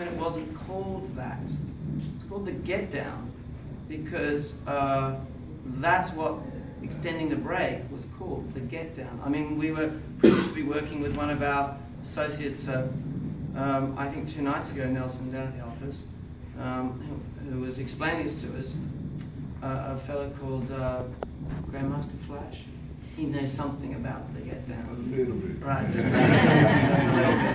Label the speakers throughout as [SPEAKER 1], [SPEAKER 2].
[SPEAKER 1] when it wasn't called that. It's called the Get Down because that's what extending the break was called, the Get Down. I mean, we were privileged to be working with one of our associates, I think 2 nights ago, Nelson, down at the office, who was explaining this to us, a fellow called Grandmaster Flash. He knows something about the Get Down.
[SPEAKER 2] A little bit.
[SPEAKER 1] Right, just a little bit.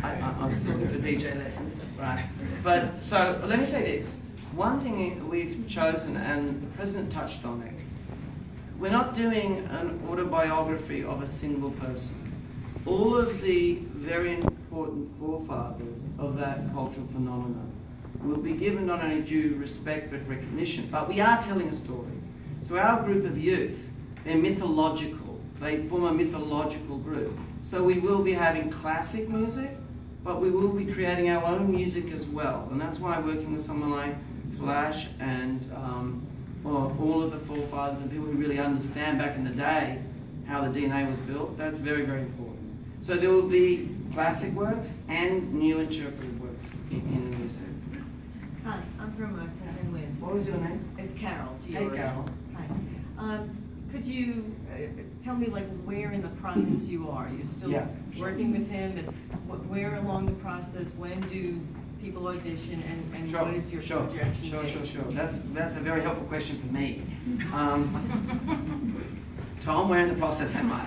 [SPEAKER 1] I'm still looking for DJ lessons, right? But, so, let me say this. One thing we've chosen, and the President touched on it, we're not doing an autobiography of a single person. All of the very important forefathers of that cultural phenomenon will be given not only due respect but recognition, but we are telling a story. So our group of youth, they're mythological. They form a mythological group. So we will be having classic music, but we will be creating our own music as well. And that's why working with someone like Flash and all of the forefathers and people who really understand back in the day how the DNA was built, that's very, very important. So there will be classic works and new interpretive works in the music.
[SPEAKER 3] Hi, I'm from Ten Winds.
[SPEAKER 1] What was your name?
[SPEAKER 3] It's Carol.
[SPEAKER 1] Hey, Carol.
[SPEAKER 3] Hi. Could you tell me, like, where in the process you are? You're still working with him, and where along the process? When do people audition, and what is your projection date?
[SPEAKER 1] Sure. That's a very helpful question for me. Tom, where in the process am I?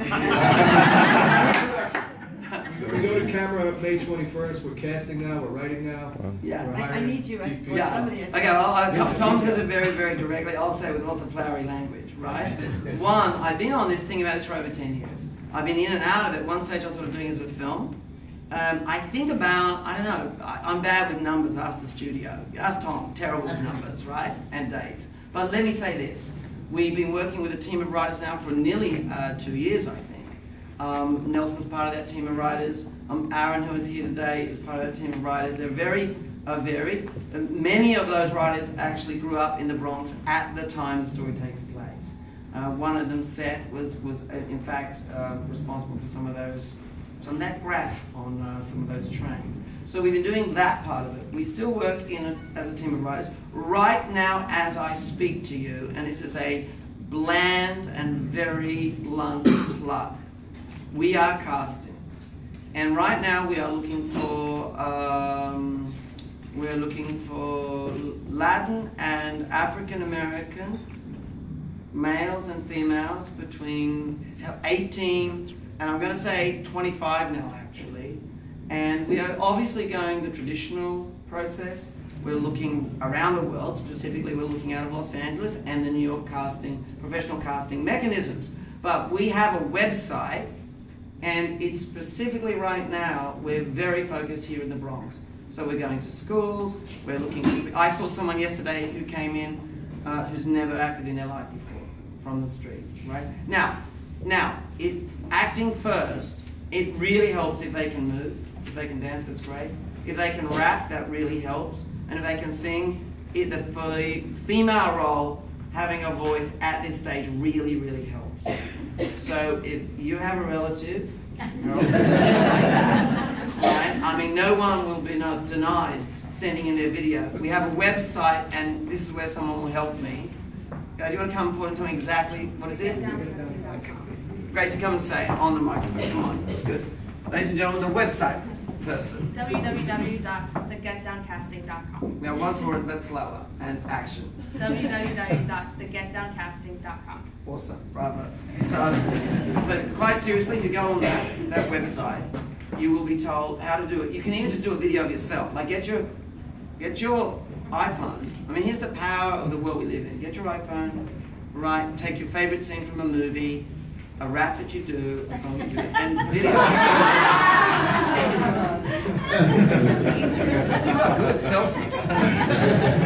[SPEAKER 2] We go to camera May 21st. We're casting now. We're writing now.
[SPEAKER 1] Yeah.
[SPEAKER 3] I need you. Somebody.
[SPEAKER 1] Okay. Well, Tom says it very, very directly. I'll say with lots of flowery language, right? One, I've been on this thing about this for over 10 years. I've been in and out of it. One stage I thought of doing it as a film. I think about, I don't know, I'm bad with numbers. Ask the studio. Ask Tom. Terrible with numbers, right? And dates. But let me say this. We've been working with a team of writers now for nearly 2 years, I think. Nelson's part of that team of writers. Aaron, who is here today, is part of that team of writers. They're very varied. Many of those writers actually grew up in the Bronx at the time the story takes place. One of them, Seth, was in fact responsible for some of that graph on some of those trains. So we've been doing that part of it. We still work as a team of writers. Right now, as I speak to you, and this is a bland and very blunt plug, we are casting. And right now we are looking for Latin and African American males and females between 18 and I'm going to say 25 now, actually. And we are obviously going the traditional process. We're looking around the world. Specifically, we're looking out of Los Angeles and the New York professional casting mechanisms. But we have a website, and it's specifically right now, we're very focused here in the Bronx. So we're going to schools, we're looking, I saw someone yesterday who came in who's never acted in their life before, from the street, right? Now, acting first, it really helps if they can move, if they can dance, that's great. If they can rap, that really helps. And if they can sing, for the female role, having a voice at this stage really, really helps. So if you have a relative, right? I mean, no one will be denied sending in their video. We have a website, and this is where someone will help me. Do you want to come forward and tell me exactly what is it? Gracie, come and say it on the microphone. Come on, that's good. Ladies and gentlemen, the website person.
[SPEAKER 4] www.thegetdowncasting.com.
[SPEAKER 1] Now, once more, but slower, and action.
[SPEAKER 4] www.thegetdowncasting.com.
[SPEAKER 1] Awesome, bravo. So quite seriously, you go on that website, you will be told how to do it. You can even just do a video of yourself. Like get your iPhone. I mean, here's the power of the world we live in. Get your iPhone, right? Take your favorite scene from a movie, a rap that you do, a song that you do, and video. You are good at selfies.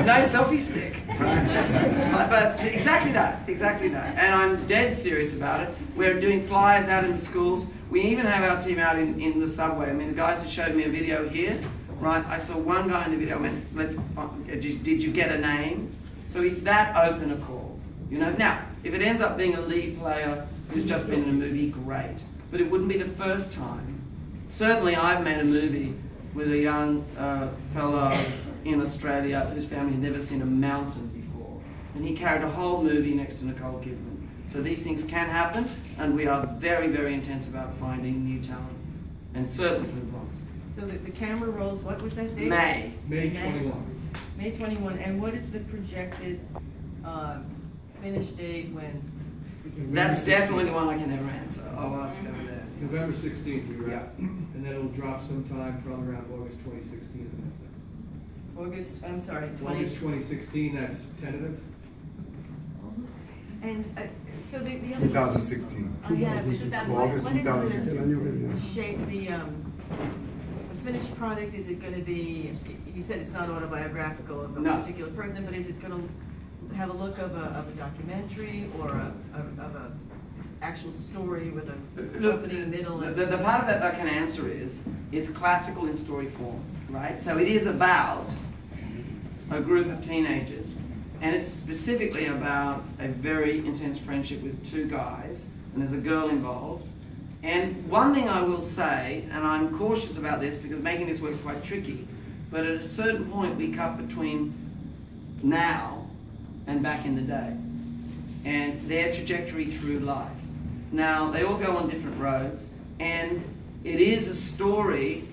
[SPEAKER 1] No selfie stick. Right? But exactly that. And I'm dead serious about it. We're doing flyers out in the schools. We even have our team out in the subway. I mean, the guys who showed me a video here, right? I saw one guy in the video, I went, did you get a name? So it's that open a call. You know, now, if it ends up being a lead player who's just been in a movie, great. But it wouldn't be the first time. Certainly I've made a movie with a young fellow in Australia whose family had never seen a mountain before. And he carried a whole movie next to Nicole Kidman. So these things can happen, and we are very, very intense about finding new talent, and certainly for the Bronx.
[SPEAKER 3] So the camera rolls, what was that date?
[SPEAKER 1] May.
[SPEAKER 2] May 21.
[SPEAKER 3] May 21, and what is the projected finish date when?
[SPEAKER 1] That's definitely the one I can never answer. I'll ask over there.
[SPEAKER 2] November 16th we wrap, and then it'll drop sometime probably around August 2016.
[SPEAKER 3] August
[SPEAKER 2] 2016, that's tentative.
[SPEAKER 3] And so the other
[SPEAKER 4] 2016.
[SPEAKER 3] I have,
[SPEAKER 4] August
[SPEAKER 3] what is
[SPEAKER 4] 2016.
[SPEAKER 3] the shape, the finished product? Is it going to be, you said it's not autobiographical of a particular person, but is it going to have a look of a documentary or of a actual story with an opening, middle?
[SPEAKER 1] The part of that I can answer is, it's classical in story form, right? So it is about a group of teenagers, and it's specifically about a very intense friendship with two guys, and there's a girl involved. And one thing I will say, and I'm cautious about this because making this work is quite tricky, but at a certain point we cut between now and back in the day, and their trajectory through life. Now, they all go on different roads, and it is a story.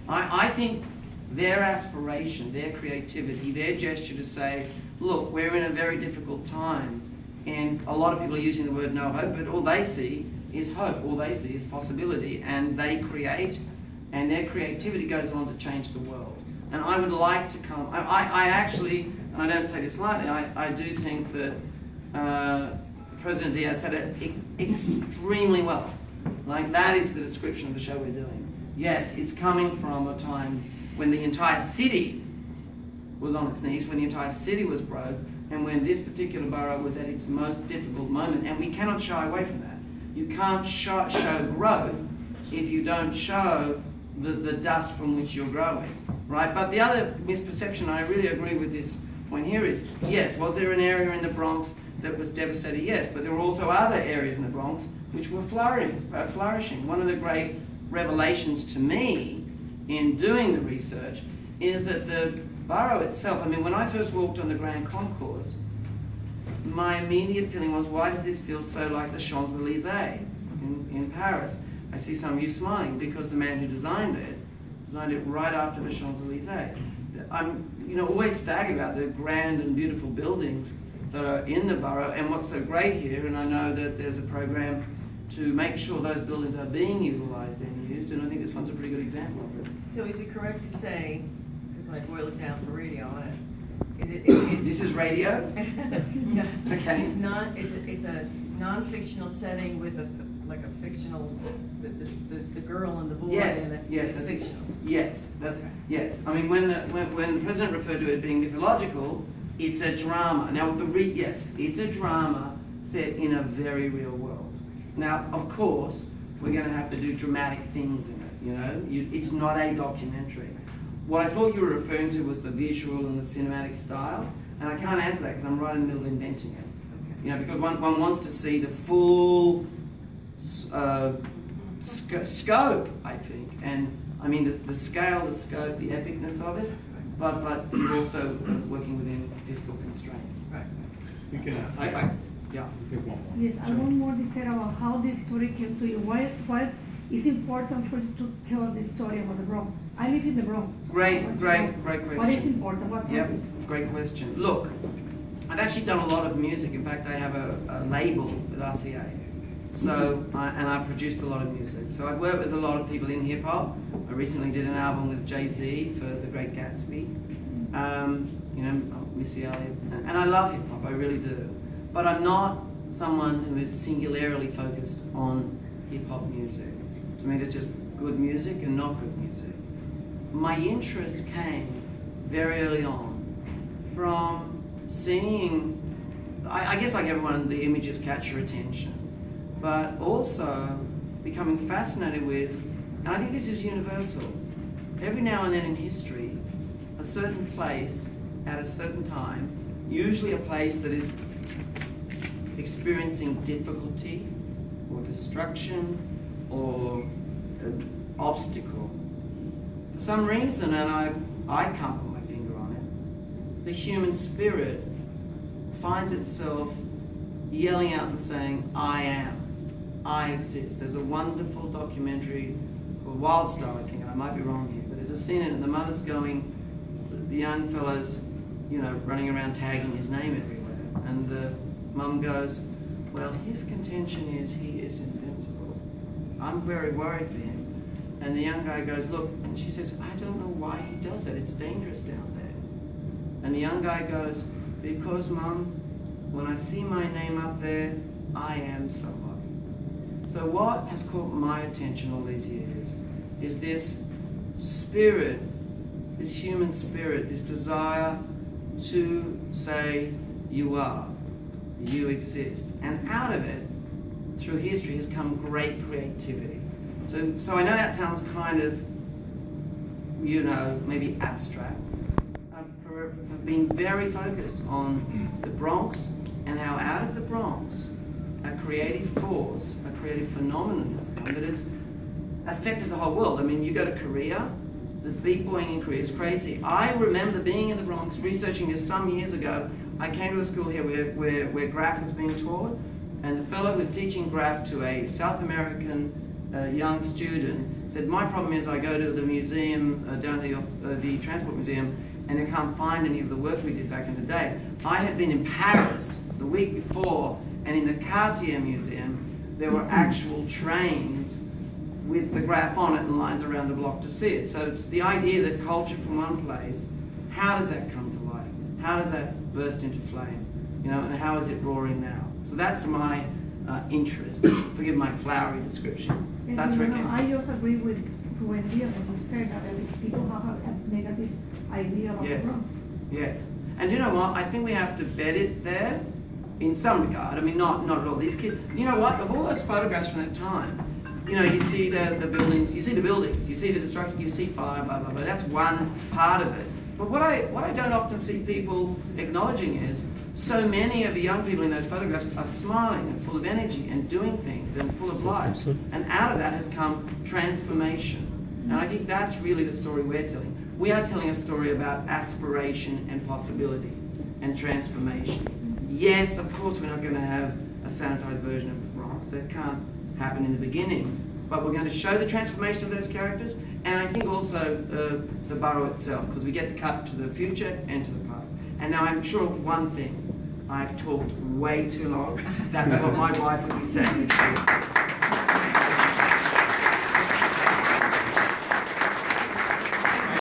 [SPEAKER 1] I think their aspiration, their creativity, their gesture to say, look, we're in a very difficult time, and a lot of people are using the word no hope, but all they see is hope, all they see is possibility, and they create, and their creativity goes on to change the world. And I would like to come, I actually, and I don't say this lightly, I do think that President Diaz said it extremely well. Like, that is the description of the show we're doing. Yes, it's coming from a time when the entire city was on its knees, when the entire city was broke, and when this particular borough was at its most difficult moment, and we cannot shy away from that. You can't show growth if you don't show the dust from which you're growing, right? But the other misperception, I really agree with this point here, is, yes, was there an area in the Bronx that was devastated? Yes, but there were also other areas in the Bronx which were flourishing. One of the great revelations to me in doing the research is that the borough itself, I mean, when I first walked on the Grand Concourse, my immediate feeling was, why does this feel so like the Champs-Élysées in Paris? I see some of you smiling, because the man who designed it right after the Champs-Élysées. I'm always staggered about the grand and beautiful buildings that are in the borough, and what's so great here, and I know that there's a program to make sure those buildings are being utilised and used, and I think this one's a pretty good example of it.
[SPEAKER 3] So is it correct to say, because when I boil it down for radio,
[SPEAKER 1] this is radio?
[SPEAKER 3] Yeah.
[SPEAKER 1] Okay.
[SPEAKER 3] It's a non-fictional setting with a fictional, the girl and the boy.
[SPEAKER 1] Yes,
[SPEAKER 3] and
[SPEAKER 1] yes,
[SPEAKER 3] it's fictional.
[SPEAKER 1] Yes, that's yes. I mean, when the president referred to it being mythological, it's a drama. Now, yes, it's a drama set in a very real world. Now, of course, we're going to have to do dramatic things in it. It's not a documentary. What I thought you were referring to was the visual and the cinematic style, and I can't answer that because I'm right in the middle of inventing it. Okay. Because one wants to see the full scope, I think, and I mean the scale, the scope, the epicness of it, but you're also working within physical constraints.
[SPEAKER 3] Right.
[SPEAKER 2] You can,
[SPEAKER 1] yeah.
[SPEAKER 2] take one more.
[SPEAKER 5] Yes, I want more detail about how this story came to you. Why it's important for you to tell the story about the Bronx? I live in the Bronx.
[SPEAKER 1] Great question.
[SPEAKER 5] What is important? What
[SPEAKER 1] Yep, great question. Look, I've actually done a lot of music. In fact, I have a label with RCA. So, and I've produced a lot of music. So I've worked with a lot of people in hip hop. I recently did an album with Jay-Z for The Great Gatsby. Missy Elliott. And I love hip hop, I really do. But I'm not someone who is singularly focused on hip hop music. To me, there's just good music and not good music. My interest came very early on from seeing, I guess like everyone, the images catch your attention, but also becoming fascinated with, and I think this is universal, every now and then in history, a certain place at a certain time, usually a place that is experiencing difficulty or destruction or an obstacle, for some reason, and I can't put my finger on it, the human spirit finds itself yelling out and saying, I am, I exist. There's a wonderful documentary called Wild Star, I think, and I might be wrong here, but there's a scene in it, and the mother's going, the young fellow's, you know, running around tagging his name everywhere, and the mum goes, well, his contention is he is invincible. I'm very worried for him. And the young guy goes, look, and she says, I don't know why he does that. It's dangerous down there. And the young guy goes, because, Mum, when I see my name up there, I am somebody. So what has caught my attention all these years is this spirit, this human spirit, this desire to say, you are, you exist. And out of it, through history, has come great creativity. So I know that sounds kind of, you know, maybe abstract, for being very focused on the Bronx and how out of the Bronx a creative force, a creative phenomenon has come that has affected the whole world. I mean, you go to Korea, the beat boying in Korea is crazy. I remember being in the Bronx, researching this some years ago. I came to a school here where graph was being taught, and the fellow who was teaching graph to a South American young student said, my problem is I go to the museum, down the Transport Museum, and I can't find any of the work we did back in the day. I had been in Paris the week before, and in the Cartier Museum, there were actual trains with the graph on it and lines around the block to see it. So it's the idea that culture from one place, how does that come to life? How does that burst into flame? You know, and how is it roaring now? So that's my interest. Forgive my flowery description. That's where it came from.
[SPEAKER 5] I just agree with Wendy when you said that people have a negative idea about the Bronx.
[SPEAKER 1] Yes. And you know what? I think we have to bed it there in some regard. I mean, not at all. These kids, you know what? Of all those photographs from that time, you know, you see the buildings, you see the destruction, you see fire, blah, blah, blah. That's one part of it. But what I don't often see people acknowledging is so many of the young people in those photographs are smiling and full of energy and doing things and full of life. And out of that has come transformation. And I think that's really the story we're telling. We are telling a story about aspiration and possibility and transformation. Yes, of course, we're not going to have a sanitized version of the Bronx. That can't happen in the beginning. But we're going to show the transformation of those characters, and I think also the borough itself, because we get to cut to the future and to the past. And now I'm sure one thing, I've talked way too long. That's what my wife would be saying if she was